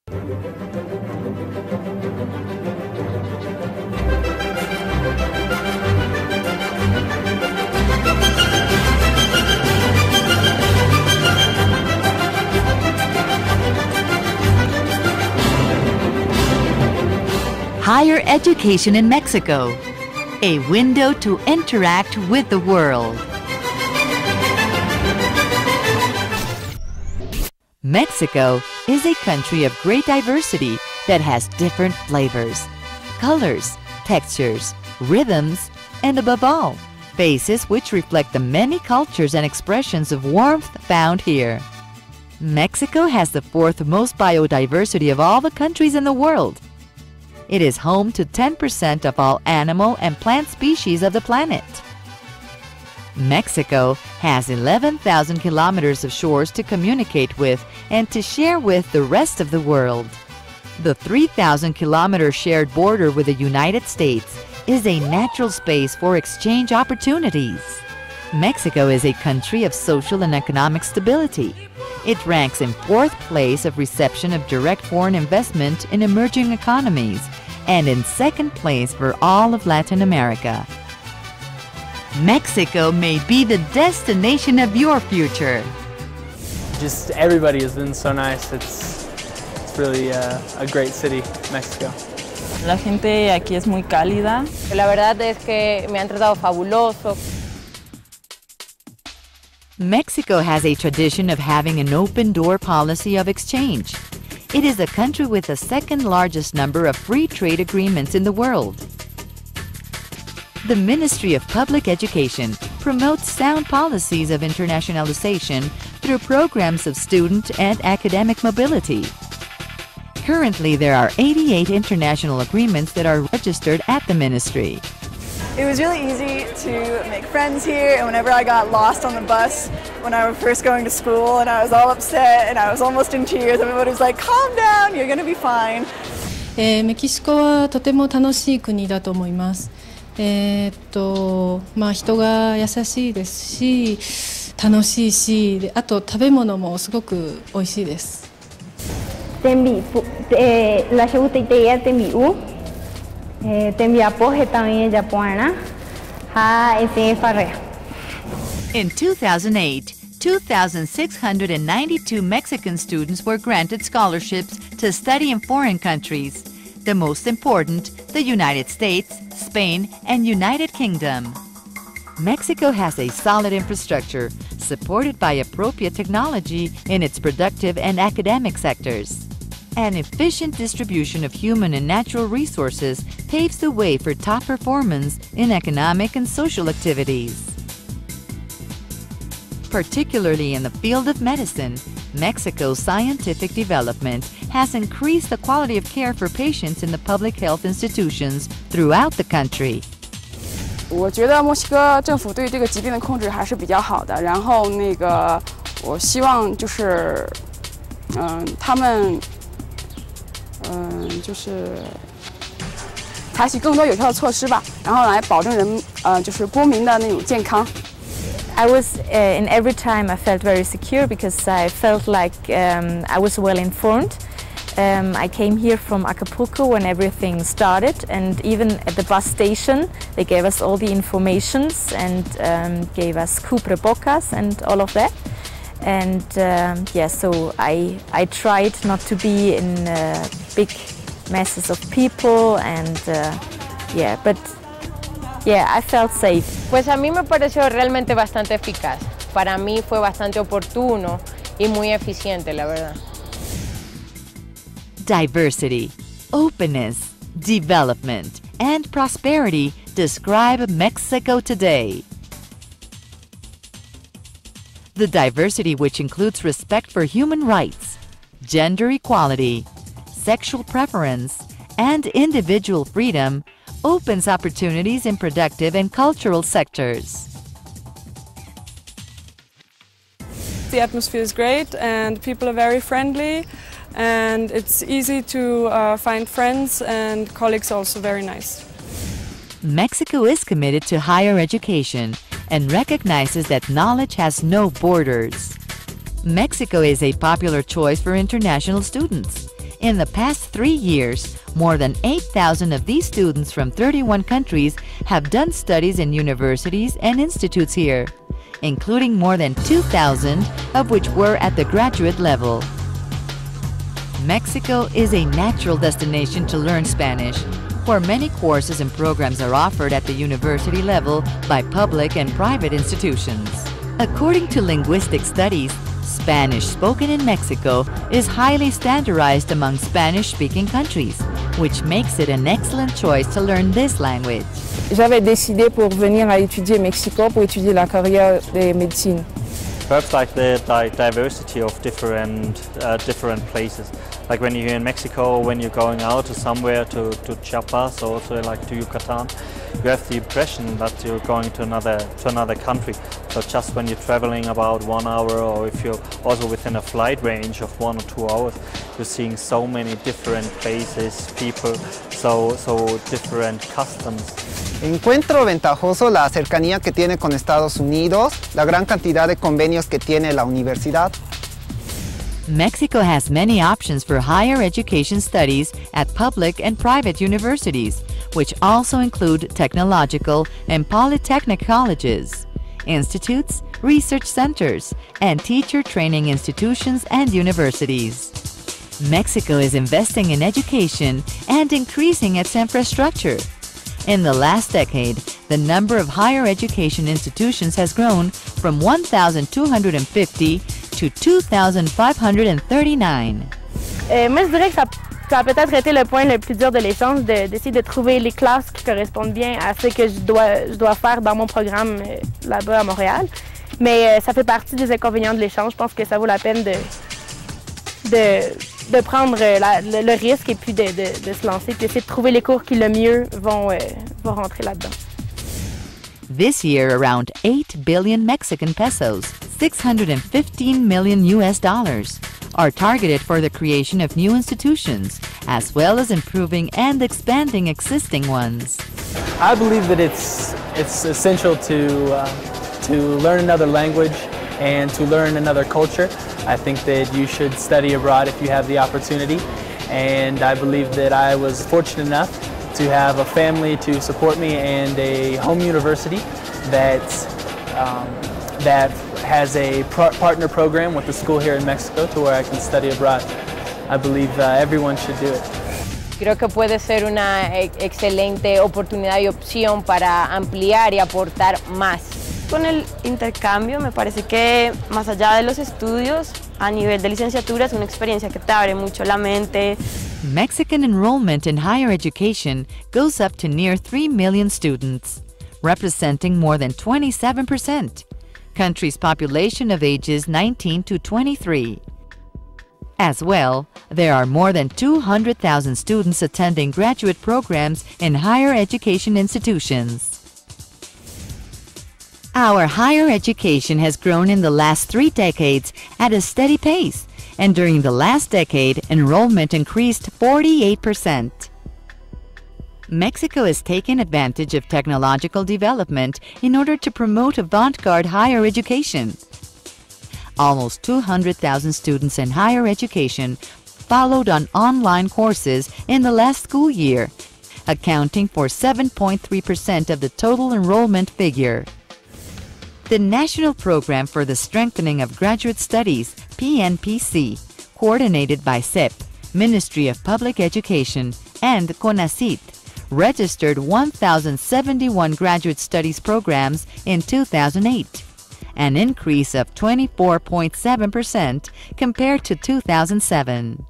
Higher education in Mexico, a window to interact with the world. Mexico is a country of great diversity that has different flavors, colors, textures, rhythms, and above all, faces which reflect the many cultures and expressions of warmth found here. Mexico has the fourth most biodiversity of all the countries in the world. It is home to 10% of all animal and plant species of the planet. Mexico has 11,000 kilometers of shores to communicate with and to share with the rest of the world. The 3,000-kilometer shared border with the United States is a natural space for exchange opportunities. Mexico is a country of social and economic stability. It ranks in fourth place of reception of direct foreign investment in emerging economies and in second place for all of Latin America. Mexico may be the destination of your future. Just everybody has been so nice. It's really a great city, Mexico. La gente aquí es muy cálida. La verdad es que me han tratado fabuloso. Mexico has a tradition of having an open-door policy of exchange. It is a country with the second largest number of free trade agreements in the world. The Ministry of Public Education promotes sound policies of internationalization through programs of student and academic mobility. Currently, there are 88 international agreements that are registered at the ministry. It was really easy to make friends here, and whenever I got lost on the bus when I was first going to school and I was all upset and I was almost in tears, everybody was like, calm down, you're going to be fine. メキシコはとても楽しい国だと思います。人が優しいですし、楽しいし、あと食べ物もすごく美味しいです。La Secretaría de In 2008, 2,692 Mexican students were granted scholarships to study in foreign countries. The most important, the United States, Spain, and United Kingdom. Mexico has a solid infrastructure supported by appropriate technology in its productive and academic sectors. An efficient distribution of human and natural resources paves the way for top performance in economic and social activities. Particularly in the field of medicine, Mexico's scientific development has increased the quality of care for patients in the public health institutions throughout the country. 我觉得墨西哥政府对这个疾病的控制还是比较好的。然后我希望就是他们就是采取更多有效的措施吧，然后来保证就是公民的那种健康。I was in every time I felt very secure because I felt like I was well informed. I came here from Acapulco when everything started, and even at the bus station they gave us all the informations and gave us cubrebocas and all of that. And so I tried not to be in big masses of people, and I felt safe. Pues a mí me pareció realmente bastante eficaz. Para mí fue bastante oportuno y muy eficiente, la verdad. Diversity, openness, development, and prosperity describe Mexico today. The diversity, which includes respect for human rights, gender equality, sexual preference, and individual freedom, opens opportunities in productive and cultural sectors. The atmosphere is great and people are very friendly, and it's easy to find friends, and colleagues are also very nice. Mexico is committed to higher education and recognizes that knowledge has no borders. Mexico is a popular choice for international students. In the past 3 years, more than 8,000 of these students from 31 countries have done studies in universities and institutes here, including more than 2,000 of which were at the graduate level. Mexico is a natural destination to learn Spanish, where many courses and programs are offered at the university level by public and private institutions. According to linguistic studies, Spanish spoken in Mexico is highly standardized among Spanish-speaking countries, which makes it an excellent choice to learn this language. J'avais décidé pour venir à étudier Mexico pour étudier la carrière de médecine. Perhaps like the diversity of different places. Like when you're in Mexico, when you're going out to somewhere to Chiapas or also like to Yucatan, you have the impression that you're going to another country. So just when you're traveling about 1 hour, or if you're also within a flight range of 1 or 2 hours, you're seeing so many different places, people, so different customs. Encuentro ventajoso la cercanía que tiene con Estados Unidos, la gran cantidad de convenios que tiene la universidad. Mexico has many options for higher education studies at public and private universities, which also include technological and polytechnic colleges, institutes, research centers, and teacher training institutions and universities. Mexico is investing in education and increasing its infrastructure. In the last decade, the number of higher education institutions has grown from 1,250 to 2,539. Moi, je dirais que ça a peut-être été le point le plus dur de l'échange, d'essayer de trouver les classes qui correspondent bien à ce que je dois faire dans mon programme là-bas à Montréal. Mais ça fait partie des inconvénients de l'échange. Je pense que ça vaut la peine de prendre le risque et puis de se lancer, puis essayer de trouver les cours qui le mieux vont rentrer là-dedans. This year, around 8 billion Mexican pesos, $615 million US dollars, are targeted for the creation of new institutions, as well as improving and expanding existing ones. I believe that it's essential to learn another language and to learn another culture. I think that you should study abroad if you have the opportunity, and I believe that I was fortunate enough to have a family to support me and a home university that has a partner program with the school here in Mexico to where I can study abroad. I believe everyone should do it. Creo que puede ser una excelente oportunidad y opción para ampliar y aportar más. Con el intercambio me parece que más allá de los estudios, a nivel de licenciatura es una experiencia que te abre mucho la mente. Mexican enrollment in higher education goes up to near 3 million students, representing more than 27%, country's population of ages 19 to 23. As well, there are more than 200,000 students attending graduate programs in higher education institutions. Our higher education has grown in the last 3 decades at a steady pace, and during the last decade, enrollment increased 48%. Mexico has taken advantage of technological development in order to promote avant-garde higher education. Almost 200,000 students in higher education followed on online courses in the last school year, accounting for 7.3% of the total enrollment figure. The National Program for the Strengthening of Graduate Studies, PNPC, coordinated by SEP, Ministry of Public Education, and CONACYT, registered 1,071 graduate studies programs in 2008, an increase of 24.7% compared to 2007.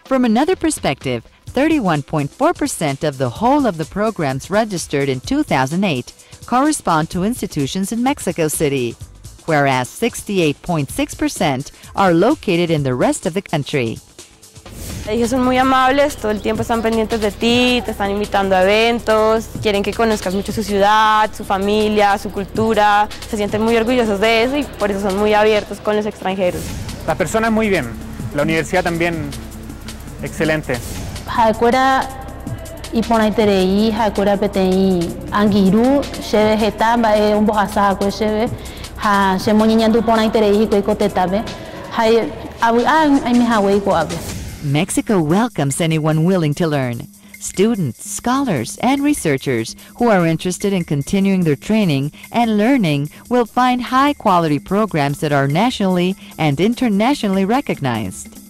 From another perspective, 31.4% of the whole of the programs registered in 2008 correspond to institutions in Mexico City, whereas 68.6% are located in the rest of the country. Ellos son muy amables, todo el tiempo están pendientes de ti, te están invitando a eventos, quieren que conozcas mucho su ciudad, su familia, su cultura, se sienten muy orgullosos de eso y por eso son muy abiertos con los extranjeros. Las personas muy bien, la universidad también excelente. Iponaiterei hakura petei angiru sheve hetamba umbo hasako sheve ha shemoniñandu ponaiterei ko ikotetabe hai ai mi hawe ko ave. Mexico welcomes anyone willing to learn. Students, scholars, and researchers who are interested in continuing their training and learning will find high-quality programs that are nationally and internationally recognized.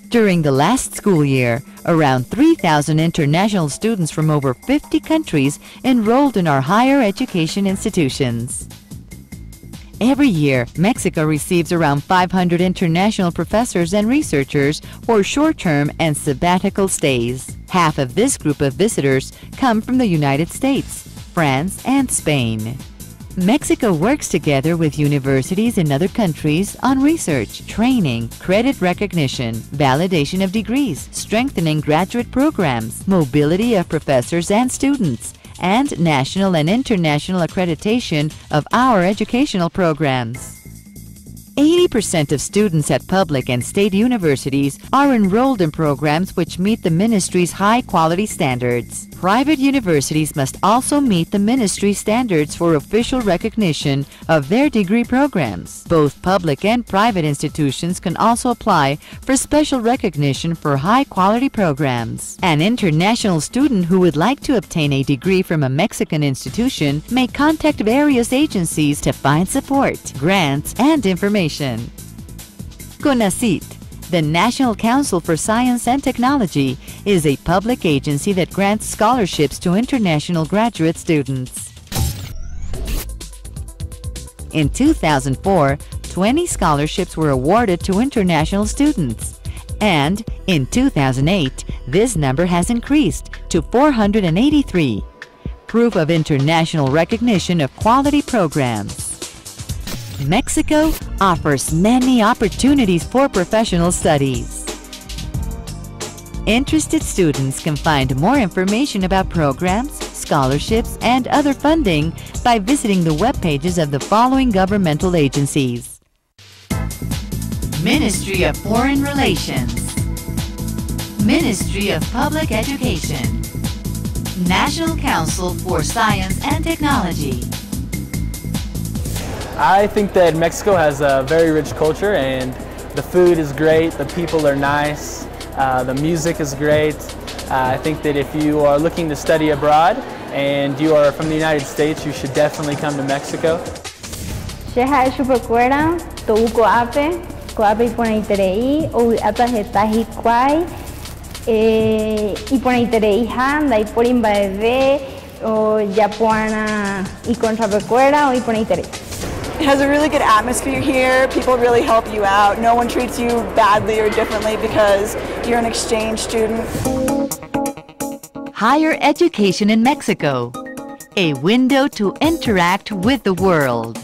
During the last school year, around 3,000 international students from over 50 countries enrolled in our higher education institutions. Every year, Mexico receives around 500 international professors and researchers for short-term and sabbatical stays. Half of this group of visitors come from the United States, France, and Spain. Mexico works together with universities in other countries on research, training, credit recognition, validation of degrees, strengthening graduate programs, mobility of professors and students, and national and international accreditation of our educational programs. 80% of students at public and state universities are enrolled in programs which meet the ministry's high-quality standards. Private universities must also meet the ministry standards for official recognition of their degree programs. Both public and private institutions can also apply for special recognition for high-quality programs. An international student who would like to obtain a degree from a Mexican institution may contact various agencies to find support, grants, and information. CONACYT, the National Council for Science and Technology, is a public agency that grants scholarships to international graduate students. In 2004, 20 scholarships were awarded to international students, and in 2008, this number has increased to 483, proof of international recognition of quality programs. Mexico offers many opportunities for professional studies. Interested students can find more information about programs, scholarships, and other funding by visiting the web pages of the following governmental agencies: Ministry of Foreign Relations, Ministry of Public Education, National Council for Science and Technology. I think that Mexico has a very rich culture, and the food is great, the people are nice, the music is great. I think that if you are looking to study abroad and you are from the United States, you should definitely come to Mexico. Sheha Shupakwera, Touko Ape, Koape Iponaiterei, O Atahetahi Kwai, Iponaiterei Handa, Iporimba Eve, O Japuana Icontrapecuera, O Iponaiterei. It has a really good atmosphere here. People really help you out. No one treats you badly or differently because you're an exchange student. Higher education in Mexico, a window to interact with the world.